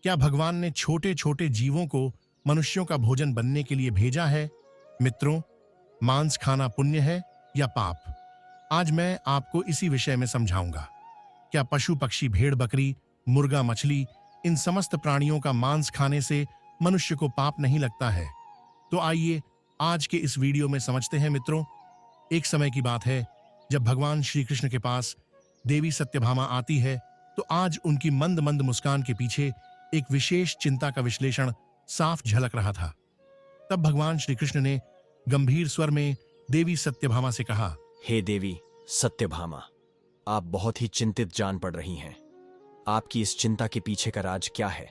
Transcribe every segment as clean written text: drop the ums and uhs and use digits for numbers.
क्या भगवान ने छोटे छोटे जीवों को मनुष्यों का भोजन बनने के लिए भेजा है? मित्रों, मांस खाना पुण्य है या पाप? आज मैं आपको इसी विषय में समझाऊंगा। क्या पशु पक्षी, भेड़ बकरी, मुर्गा मछली, इन समस्त प्राणियों का मांस खाने से मनुष्य को पाप नहीं लगता है? तो आइए आज के इस वीडियो में समझते हैं। मित्रों, एक समय की बात है जब भगवान श्री कृष्ण के पास देवी सत्यभामा आती है, तो आज उनकी मंद मंद मुस्कान के पीछे एक विशेष चिंता का विश्लेषण साफ झलक रहा था। तब भगवान श्री कृष्ण ने गंभीर स्वर में देवी सत्यभामा से कहा, हे देवी सत्यभामा, आप बहुत ही चिंतित जान पड़ रही हैं। आपकी इस चिंता के पीछे का राज क्या है?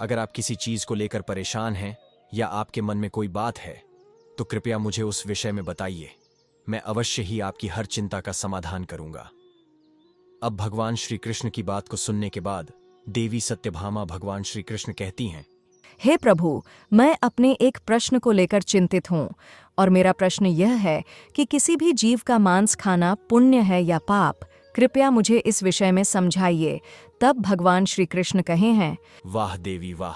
अगर आप किसी चीज को लेकर परेशान हैं या आपके मन में कोई बात है, तो कृपया मुझे उस विषय में बताइए। मैं अवश्य ही आपकी हर चिंता का समाधान करूंगा। अब भगवान श्री कृष्ण की बात को सुनने के बाद देवी सत्यभामा भगवान श्री कृष्ण कहती हैं, हे प्रभु, मैं अपने एक प्रश्न को लेकर चिंतित हूँ और मेरा प्रश्न यह है कि किसी भी जीव का मांस खाना पुण्य है या पाप? कृपया मुझे इस विषय में समझाइए। तब भगवान श्री कृष्ण कहे हैं, वाह देवी वाह,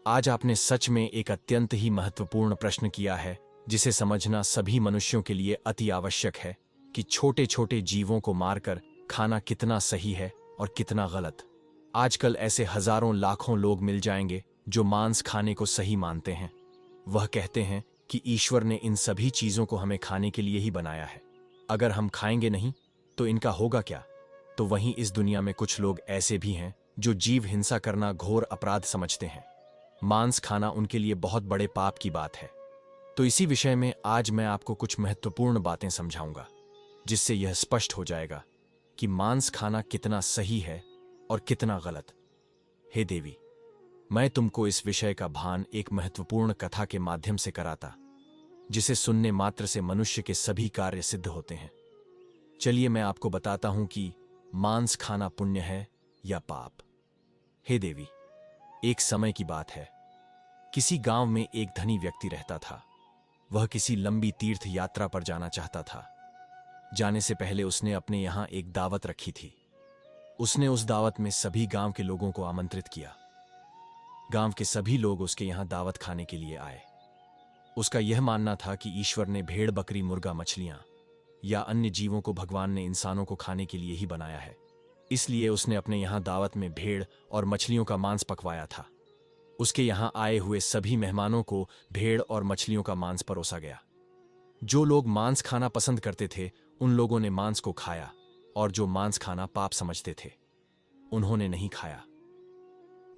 आज आपने सच में एक अत्यंत ही महत्वपूर्ण प्रश्न किया है, जिसे समझना सभी मनुष्यों के लिए अति आवश्यक है कि छोटे छोटे जीवों को मारकर खाना कितना सही है और कितना गलत। आजकल ऐसे हजारों लाखों लोग मिल जाएंगे जो मांस खाने को सही मानते हैं। वह कहते हैं कि ईश्वर ने इन सभी चीजों को हमें खाने के लिए ही बनाया है। अगर हम खाएंगे नहीं तो इनका होगा क्या? तो वहीं इस दुनिया में कुछ लोग ऐसे भी हैं जो जीव हिंसा करना घोर अपराध समझते हैं। मांस खाना उनके लिए बहुत बड़े पाप की बात है। तो इसी विषय में आज मैं आपको कुछ महत्वपूर्ण बातें समझाऊंगा, जिससे यह स्पष्ट हो जाएगा कि मांस खाना कितना सही है और कितना गलत। हे देवी, मैं तुमको इस विषय का भान एक महत्वपूर्ण कथा के माध्यम से कराता, जिसे सुनने मात्र से मनुष्य के सभी कार्य सिद्ध होते हैं। चलिए मैं आपको बताता हूं कि मांस खाना पुण्य है या पाप। हे देवी, एक समय की बात है। किसी गांव में एक धनी व्यक्ति रहता था। वह किसी लंबी तीर्थ यात्रा पर जाना चाहता था। जाने से पहले उसने अपने यहां एक दावत रखी थी। उसने उस दावत में सभी गांव के लोगों को आमंत्रित किया। गांव के सभी लोग उसके यहां दावत खाने के लिए आए। उसका यह मानना था कि ईश्वर ने भेड़ बकरी, मुर्गा मछलियां या अन्य जीवों को भगवान ने इंसानों को खाने के लिए ही बनाया है। इसलिए उसने अपने यहां दावत में भेड़ और मछलियों का मांस पकवाया था। उसके यहां आए हुए सभी मेहमानों को भेड़ और मछलियों का मांस परोसा गया। जो लोग मांस खाना पसंद करते थे, उन लोगों ने मांस को खाया, और जो मांस खाना पाप समझते थे, उन्होंने नहीं खाया।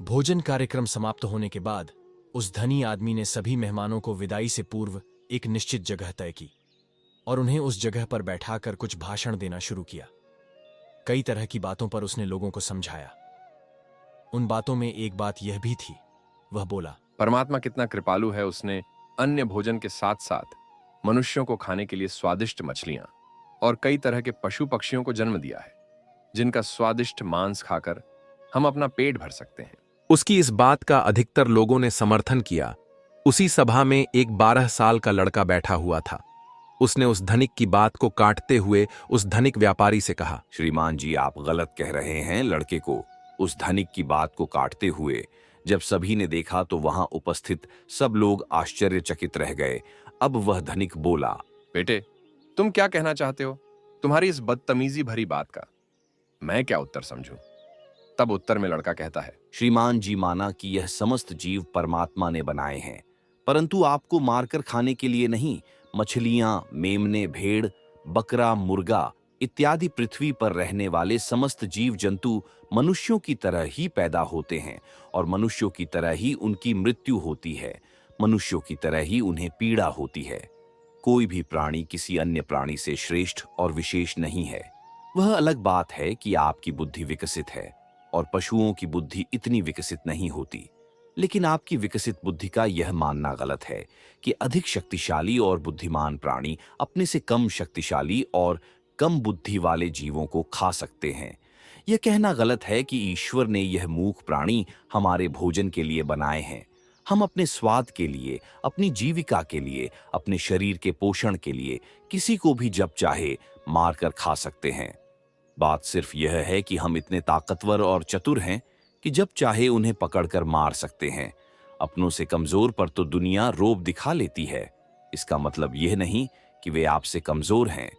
भोजन कार्यक्रम समाप्त होने के बाद उस धनी आदमी ने सभी मेहमानों को विदाई से पूर्व एक निश्चित जगह तय की और उन्हें उस जगह पर बैठाकर कुछ भाषण देना शुरू किया। कई तरह की बातों पर उसने लोगों को समझाया। उन बातों में एक बात यह भी थी। वह बोला, परमात्मा कितना कृपालु है, उसने अन्य भोजन के साथ साथ मनुष्यों को खाने के लिए स्वादिष्ट मछलियां और कई तरह के पशु पक्षियों को जन्म दिया है, जिनका स्वादिष्ट मांस खाकर हम अपना पेट भर सकते हैं। उसकी इस बात का अधिकतर लोगों ने समर्थन किया। उसी सभा में एक 12 साल का लड़का बैठा हुआ था। उसने उस धनिक की बात को काटते हुए उस धनिक व्यापारी से कहा, श्रीमान जी, आप गलत कह रहे हैं। लड़के को उस धनिक की बात को काटते हुए जब सभी ने देखा तो वहां उपस्थित सब लोग आश्चर्यचकित रह गए। अब वह धनिक बोला, बेटे, तुम क्या कहना चाहते हो तुम्हारी इस बदतमीजी भरी बात का? मैं क्या उत्तर समझूं? तब उत्तर में लड़का कहता है, श्रीमान जी, माना कि यह समस्त जीव परमात्मा ने बनाए हैं, परंतु आपको मारकर खाने के लिए नहीं। मछलियां, मेमने, भेड़, बकरा, मुर्गा इत्यादि पृथ्वी पर रहने वाले समस्त जीव जंतु मनुष्यों की तरह ही पैदा होते हैं और मनुष्यों की तरह ही उनकी मृत्यु होती है। मनुष्यों की तरह ही उन्हें पीड़ा होती है। कोई भी प्राणी किसी अन्य प्राणी से श्रेष्ठ और विशेष नहीं है। वह अलग बात है कि आपकी बुद्धि विकसित है और पशुओं की बुद्धि इतनी विकसित नहीं होती। लेकिन आपकी विकसित बुद्धि का यह मानना गलत है कि अधिक शक्तिशाली और बुद्धिमान प्राणी अपने से कम शक्तिशाली और कम बुद्धि वाले जीवों को खा सकते हैं। यह कहना गलत है कि ईश्वर ने यह मूक प्राणी हमारे भोजन के लिए बनाए हैं। हम अपने स्वाद के लिए, अपनी जीविका के लिए, अपने शरीर के पोषण के लिए किसी को भी जब चाहे मारकर खा सकते हैं। बात सिर्फ यह है कि हम इतने ताकतवर और चतुर हैं कि जब चाहे उन्हें पकड़कर मार सकते हैं। अपनों से कमजोर पर तो दुनिया रोब दिखा लेती है। इसका मतलब यह नहीं कि वे आपसे कमजोर हैं।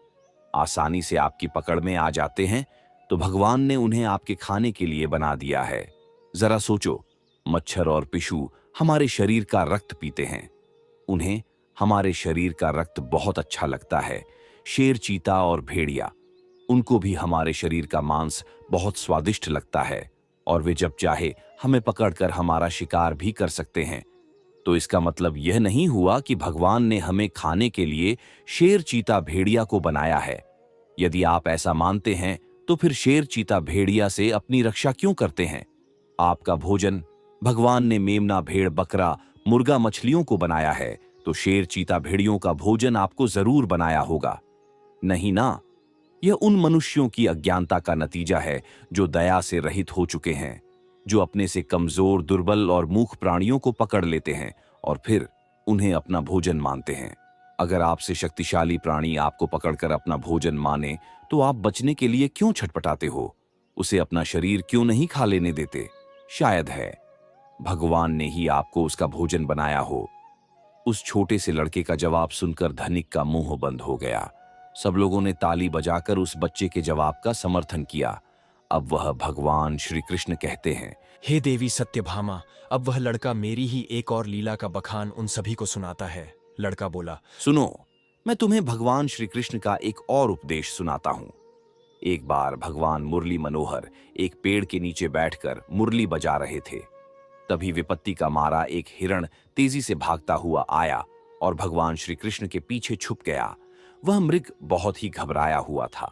आसानी से आपकी पकड़ में आ जाते हैं तो भगवान ने उन्हें आपके खाने के लिए बना दिया है। जरा सोचो, मच्छर और पिशु हमारे शरीर का रक्त पीते हैं। उन्हें हमारे शरीर का रक्त बहुत अच्छा लगता है। शेर, चीता और भेड़िया, उनको भी हमारे शरीर का मांस बहुत स्वादिष्ट लगता है और वे जब चाहे हमें पकड़कर हमारा शिकार भी कर सकते हैं। तो इसका मतलब यह नहीं हुआ कि भगवान ने हमें खाने के लिए शेर, चीता, भेड़िया को बनाया है। यदि आप ऐसा मानते हैं तो फिर शेर, चीता, भेड़िया से अपनी रक्षा क्यों करते हैं? आपका भोजन भगवान ने मेमना, भेड़, बकरा, मुर्गा, मछलियों को बनाया है तो शेर, चीता, भेड़ियों का भोजन आपको जरूर बनाया होगा, नहीं ना? यह उन मनुष्यों की अज्ञानता का नतीजा है जो दया से रहित हो चुके हैं, जो अपने से कमजोर, दुर्बल और मूर्ख प्राणियों को पकड़ लेते हैं और फिर उन्हें अपना भोजन मानते हैं। अगर आपसे शक्तिशाली प्राणी आपको पकड़कर अपना भोजन माने तो आप बचने के लिए क्यों छटपटाते हो? उसे अपना शरीर क्यों नहीं खा लेने देते? शायद है भगवान ने ही आपको उसका भोजन बनाया हो। उस छोटे से लड़के का जवाब सुनकर धनिक का मुंह बंद हो गया। सब लोगों ने ताली बजाकर उस बच्चे के जवाब का समर्थन किया। अब वह भगवान श्री कृष्ण कहते हैं, हे देवी सत्यभामा, अब वह लड़का मेरी ही एक और लीला का बखान उन सभी को सुनाता है। लड़का बोला, सुनो, मैं तुम्हें भगवान श्री कृष्ण का एक और उपदेश सुनाता हूं। एक बार भगवान मुरली मनोहर एक पेड़ के नीचे बैठकर मुरली बजा रहे थे। तभी विपत्ति का मारा एक हिरण तेजी से भागता हुआ आया और भगवान श्री कृष्ण के पीछे छुप गया। वह मृग बहुत ही घबराया हुआ था।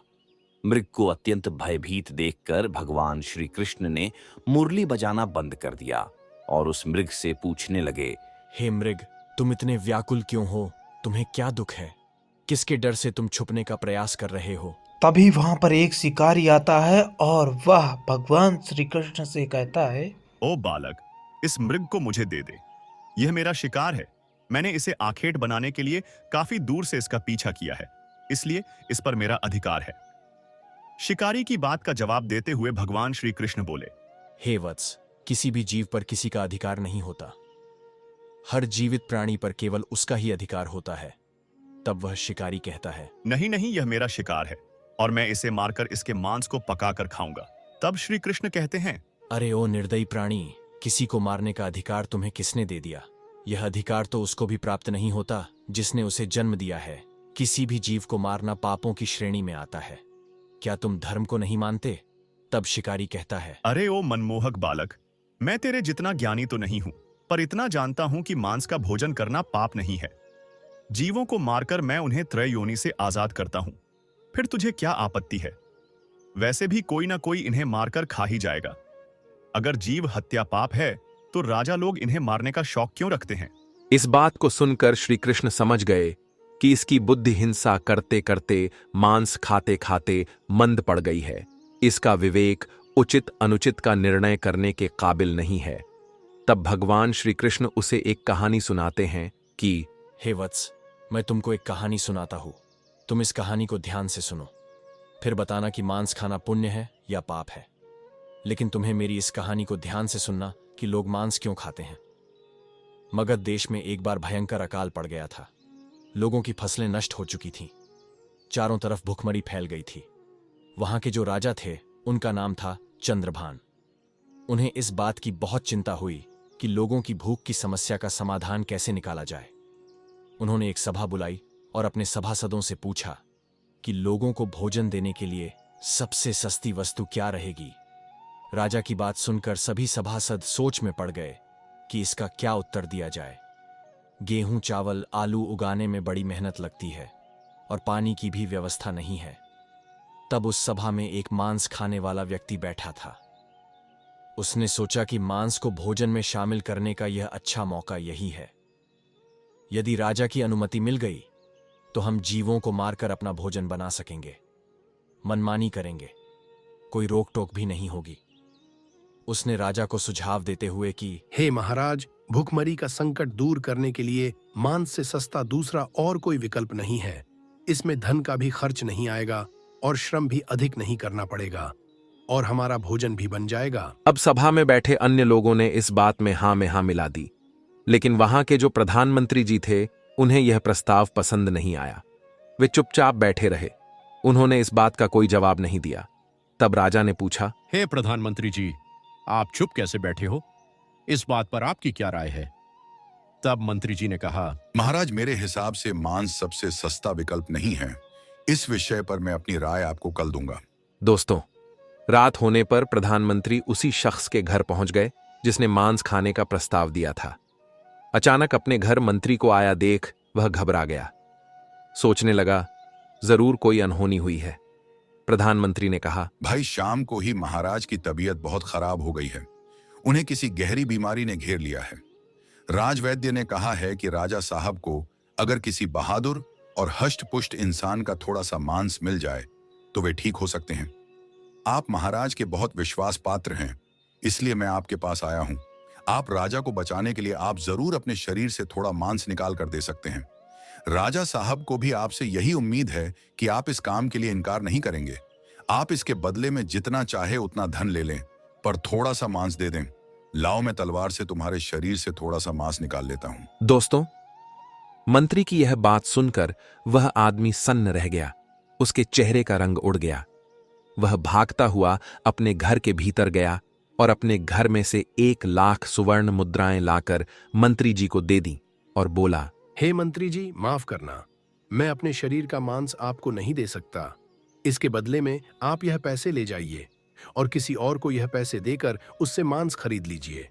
मृग को अत्यंत भयभीत देखकर भगवान श्री कृष्ण ने मुरली बजाना बंद कर दिया और उस मृग से पूछने लगे, हे मृग, तुम इतने व्याकुल क्यों हो? तुम्हें क्या दुख है? किसके डर से तुम छुपने का प्रयास कर रहे हो? तभी वहां पर एक शिकारी आता है और वह भगवान श्री कृष्ण से कहता है, ओ बालक, इस मृग को मुझे दे दे। यह मेरा शिकार है। मैंने इसे आखेट बनाने के लिए काफी दूर से इसका पीछा किया है, इसलिए इस पर मेरा अधिकार है। शिकारी की बात का जवाब देते हुए भगवान श्री कृष्ण बोले, हे वत्स, किसी भी जीव पर किसी का अधिकार नहीं होता। हर जीवित प्राणी पर केवल उसका ही अधिकार होता है। तब वह शिकारी कहता है, नहीं नहीं, यह मेरा शिकार है और मैं इसे मारकर इसके मांस को पकाकर खाऊंगा। तब श्री कृष्ण कहते हैं, अरे ओ निर्दयी प्राणी, किसी को मारने का अधिकार तुम्हें किसने दे दिया? यह अधिकार तो उसको भी प्राप्त नहीं होता जिसने उसे जन्म दिया है। किसी भी जीव को मारना पापों की श्रेणी में आता है। क्या तुम धर्म को नहीं मानते? तब शिकारी कहता है, अरे ओ मनमोहक बालक, मैं तेरे जितना ज्ञानी तो नहीं हूं, पर इतना जानता हूं कि मांस का भोजन करना पाप नहीं है। जीवों को मारकर मैं उन्हें त्रय योनि से आजाद करता हूं। फिर तुझे क्या आपत्ति है? वैसे भी कोई ना कोई इन्हें मारकर खा ही जाएगा। अगर जीव हत्या पाप है तो राजा लोग इन्हें मारने का शौक क्यों रखते हैं? इस बात को सुनकर श्री कृष्ण समझ गए कि इसकी बुद्धि हिंसा करते करते, मांस खाते खाते मंद पड़ गई है। इसका विवेक उचित अनुचित का निर्णय करने के काबिल नहीं है। तब भगवान श्री कृष्ण उसे एक कहानी सुनाते हैं कि, हे वत्स, मैं तुमको एक कहानी सुनाता हूं। तुम इस कहानी को ध्यान से सुनो, फिर बताना कि मांस खाना पुण्य है या पाप है। लेकिन तुम्हें मेरी इस कहानी को ध्यान से सुनना कि लोग मांस क्यों खाते हैं। मगध देश में एक बार भयंकर अकाल पड़ गया था। लोगों की फसलें नष्ट हो चुकी थीं। चारों तरफ भुखमरी फैल गई थी। वहां के जो राजा थे, उनका नाम था चंद्रभान। उन्हें इस बात की बहुत चिंता हुई कि लोगों की भूख की समस्या का समाधान कैसे निकाला जाए। उन्होंने एक सभा बुलाई और अपने सभासदों से पूछा कि लोगों को भोजन देने के लिए सबसे सस्ती वस्तु क्या रहेगी। राजा की बात सुनकर सभी सभासद सोच में पड़ गए कि इसका क्या उत्तर दिया जाए। गेहूं, चावल, आलू उगाने में बड़ी मेहनत लगती है और पानी की भी व्यवस्था नहीं है। तब उस सभा में एक मांस खाने वाला व्यक्ति बैठा था। उसने सोचा कि मांस को भोजन में शामिल करने का यह अच्छा मौका यही है। यदि राजा की अनुमति मिल गई तो हम जीवों को मारकर अपना भोजन बना सकेंगे। मनमानी करेंगे, कोई रोक टोक भी नहीं होगी। उसने राजा को सुझाव देते हुए कि, हे महाराज, भूखमरी का संकट दूर करने के लिए मांस से सस्ता दूसरा और कोई विकल्प नहीं है। इसमें धन का भी खर्च नहीं आएगा और श्रम भी अधिक नहीं करना पड़ेगा। और हमारा भोजन भी बन जाएगा। अब सभा में बैठे अन्य लोगों ने इस बात में हाँ मिला दी, लेकिन वहां के जो प्रधानमंत्री जी थे उन्हें यह प्रस्ताव पसंद नहीं आया। वे चुपचाप बैठे रहे। उन्होंने इस बात का कोई जवाब नहीं दिया। तब राजा ने पूछा, हे प्रधानमंत्री जी, आप चुप कैसे बैठे हो? इस बात पर आपकी क्या राय है? तब मंत्री जी ने कहा, महाराज, मेरे हिसाब से मांस सबसे सस्ता विकल्प नहीं है। इस विषय पर मैं अपनी राय आपको कल दूंगा। दोस्तों, रात होने पर प्रधानमंत्री उसी शख्स के घर पहुंच गए जिसने मांस खाने का प्रस्ताव दिया था। अचानक अपने घर मंत्री को आया देख वह घबरा गया। सोचने लगा, जरूर कोई अनहोनी हुई है। प्रधानमंत्री ने कहा, भाई, शाम को ही महाराज की तबीयत बहुत खराब हो गई है। उन्हें किसी गहरी बीमारी ने घेर लिया है। राजवैद्य ने कहा है कि राजा साहब को अगर किसी बहादुर और हष्ट-पुष्ट इंसान का थोड़ा सा मांस मिल जाए तो वे ठीक हो सकते हैं। आप महाराज के बहुत विश्वास पात्र हैं, इसलिए मैं आपके पास आया हूं। आप राजा को बचाने के लिए आप जरूर अपने शरीर से थोड़ा मांस निकाल कर दे सकते हैं। राजा साहब को भी आपसे यही उम्मीद है कि आप इस काम के लिए इनकार नहीं करेंगे। आप इसके बदले में जितना चाहे उतना धन ले लें, पर थोड़ा सा मांस दे दें। लाओ, मैं तलवार से तुम्हारे शरीर से थोड़ा सा मांस निकाल लेता हूं। दोस्तों, मंत्री की यह बात सुनकर वह आदमी सन्न रह गया। उसके चेहरे का रंग उड़ गया। वह भागता हुआ अपने घर के भीतर गया और अपने घर में से 1,00,000 सुवर्ण मुद्राएं लाकर मंत्री जी को दे दी और बोला, हे मंत्री जी, माफ करना, मैं अपने शरीर का मांस आपको नहीं दे सकता। इसके बदले में आप यह पैसे ले जाइए और किसी और को यह पैसे देकर उससे मांस खरीद लीजिए।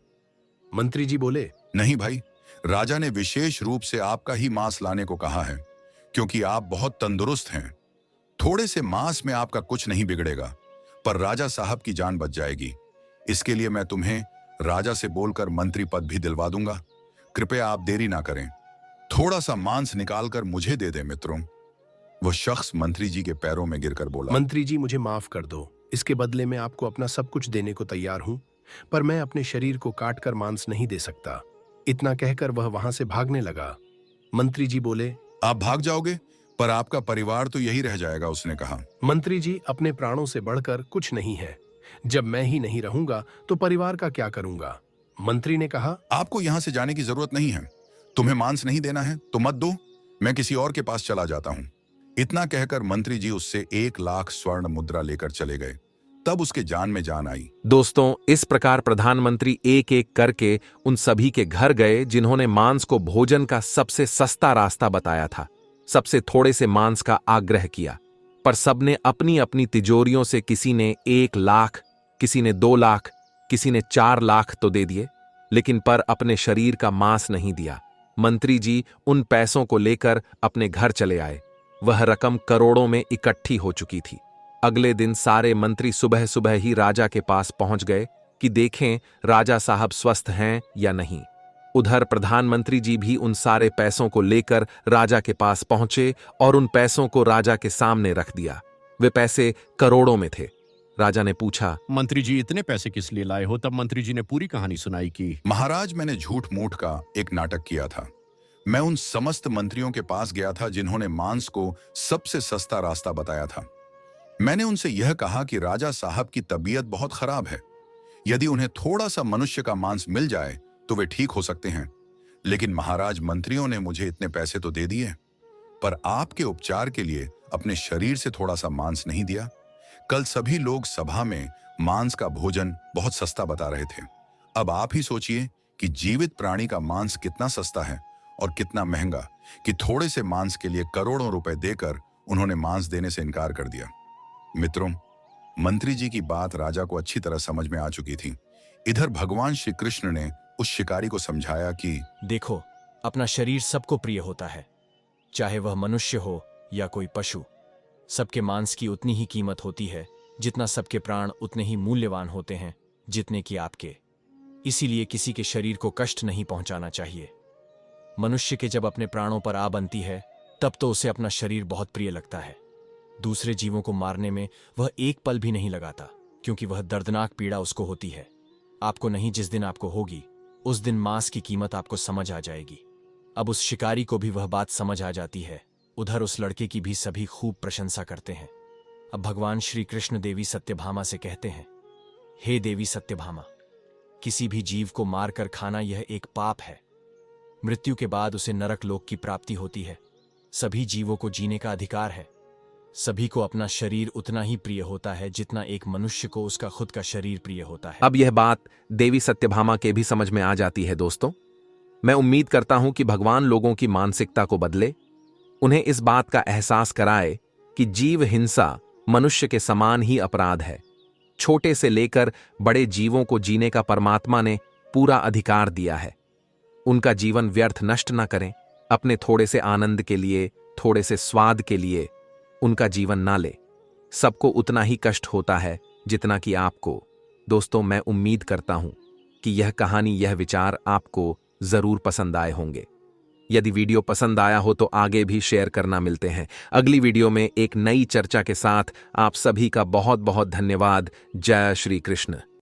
मंत्री जी बोले, नहीं भाई, राजा ने विशेष रूप से आपका ही मांस लाने को कहा है, क्योंकि आप बहुत तंदुरुस्त हैं। थोड़े से मांस में आपका कुछ नहीं बिगड़ेगा, पर राजा साहब की जान बच जाएगी। इसके लिए मैं तुम्हें राजा से बोलकर मंत्री पद भी दिलवा दूंगा। कृपया आप देरी ना करें। थोड़ा सा मांस निकालकर मुझे दे दे मित्रों। वह शख्स मंत्री जी के पैरों में गिरकर बोला, मंत्री जी, मुझे माफ कर दो। इसके बदले में आपको अपना सब कुछ देने को तैयार हूं, पर मैं अपने शरीर को काटकर मांस नहीं दे सकता। इतना कहकर वह वहां से भागने लगा। मंत्री जी बोले, आप भाग जाओगे, पर आपका परिवार तो यही रह जाएगा। उसने कहा, मंत्री जी, अपने प्राणों से बढ़कर कुछ नहीं है। जब मैं ही नहीं रहूंगा तो परिवार का क्या करूंगा? मंत्री ने कहा, आपको यहां से जाने की जरूरत नहीं है। तुम्हें मांस नहीं देना है तो मत दो, मैं किसी और के पास चला जाता हूं। इतना कहकर मंत्री जी उससे 1,00,000 स्वर्ण मुद्रा लेकर चले गए। तब उसके जान में जान आई। दोस्तों, इस प्रकार प्रधानमंत्री एक एक करके उन सभी के घर गए जिन्होंने मांस को भोजन का सबसे सस्ता रास्ता बताया था। सबसे थोड़े से मांस का आग्रह किया, पर सबने अपनी अपनी तिजोरियों से किसी ने 1,00,000, किसी ने 2,00,000, किसी ने 4,00,000 तो दे दिए, लेकिन पर अपने शरीर का मांस नहीं दिया। मंत्री जी उन पैसों को लेकर अपने घर चले आए। वह रकम करोड़ों में इकट्ठी हो चुकी थी। अगले दिन सारे मंत्री सुबह सुबह ही राजा के पास पहुंच गए कि देखें राजा साहब स्वस्थ हैं या नहीं। उधर प्रधानमंत्री जी भी उन सारे पैसों को लेकर राजा के पास पहुंचे और उन पैसों को राजा के सामने रख दिया। वे पैसे करोड़ों में थे। राजा ने पूछा, मंत्री जी, इतने पैसे किस लिए लाए हो? तब मंत्री जी ने पूरी कहानी सुनाई कि महाराज, मैंने झूठ मूठ का एक नाटक किया था। मैं उन समस्त मंत्रियों के पास गया था जिन्होंने मांस को सबसे सस्ता रास्ता बताया था। मैंने उनसे यह कहा कि राजा साहब की तबीयत बहुत खराब है। यदि उन्हें थोड़ा सा मनुष्य का मांस मिल जाए तो वे ठीक हो सकते हैं। लेकिन महाराज, मंत्रियों ने मुझे इतने पैसे तो दे दिए, पर आपके उपचार के लिए अपने शरीर से थोड़ा सा मांस नहीं दिया। कल सभी लोग सभा में मांस का भोजन बहुत सस्ता बता रहे थे। अब आप ही सोचिए कि जीवित प्राणी का मांस कितना सस्ता है और कितना महंगा, कि थोड़े से मांस के लिए करोड़ों रुपए देकर उन्होंने मांस देने से इनकार कर दिया। मित्रों, मंत्री जी की बात राजा को अच्छी तरह समझ में आ चुकी थी। इधर भगवान श्री कृष्ण ने उस शिकारी को समझाया कि देखो, अपना शरीर सबको प्रिय होता है, चाहे वह मनुष्य हो या कोई पशु। सबके मांस की उतनी ही कीमत होती है जितना सबके प्राण उतने ही मूल्यवान होते हैं जितने कि आपके। इसीलिए किसी के शरीर को कष्ट नहीं पहुंचाना चाहिए। मनुष्य के जब अपने प्राणों पर आ बनती है तब तो उसे अपना शरीर बहुत प्रिय लगता है। दूसरे जीवों को मारने में वह एक पल भी नहीं लगाता, क्योंकि वह दर्दनाक पीड़ा उसको होती है। आपको नहीं, जिस दिन आपको होगी उस दिन मांस की कीमत आपको समझ आ जाएगी। अब उस शिकारी को भी वह बात समझ आ जाती है। उधर उस लड़के की भी सभी खूब प्रशंसा करते हैं। अब भगवान श्री कृष्ण देवी सत्यभामा से कहते हैं, हे देवी सत्यभामा, किसी भी जीव को मारकर खाना यह एक पाप है। मृत्यु के बाद उसे नरक लोक की प्राप्ति होती है। सभी जीवों को जीने का अधिकार है। सभी को अपना शरीर उतना ही प्रिय होता है जितना एक मनुष्य को उसका खुद का शरीर प्रिय होता है। अब यह बात देवी सत्यभामा के भी समझ में आ जाती है। दोस्तों, मैं उम्मीद करता हूं कि भगवान लोगों की मानसिकता को बदले, उन्हें इस बात का एहसास कराए कि जीव हिंसा मनुष्य के समान ही अपराध है। छोटे से लेकर बड़े जीवों को जीने का परमात्मा ने पूरा अधिकार दिया है। उनका जीवन व्यर्थ नष्ट न करें। अपने थोड़े से आनंद के लिए, थोड़े से स्वाद के लिए उनका जीवन ना ले। सबको उतना ही कष्ट होता है जितना कि आपको। दोस्तों, मैं उम्मीद करता हूं कि यह कहानी, यह विचार आपको जरूर पसंद आए होंगे। यदि वीडियो पसंद आया हो तो आगे भी शेयर करना। मिलते हैं अगली वीडियो में एक नई चर्चा के साथ। आप सभी का बहुत बहुत धन्यवाद। जय श्री कृष्ण।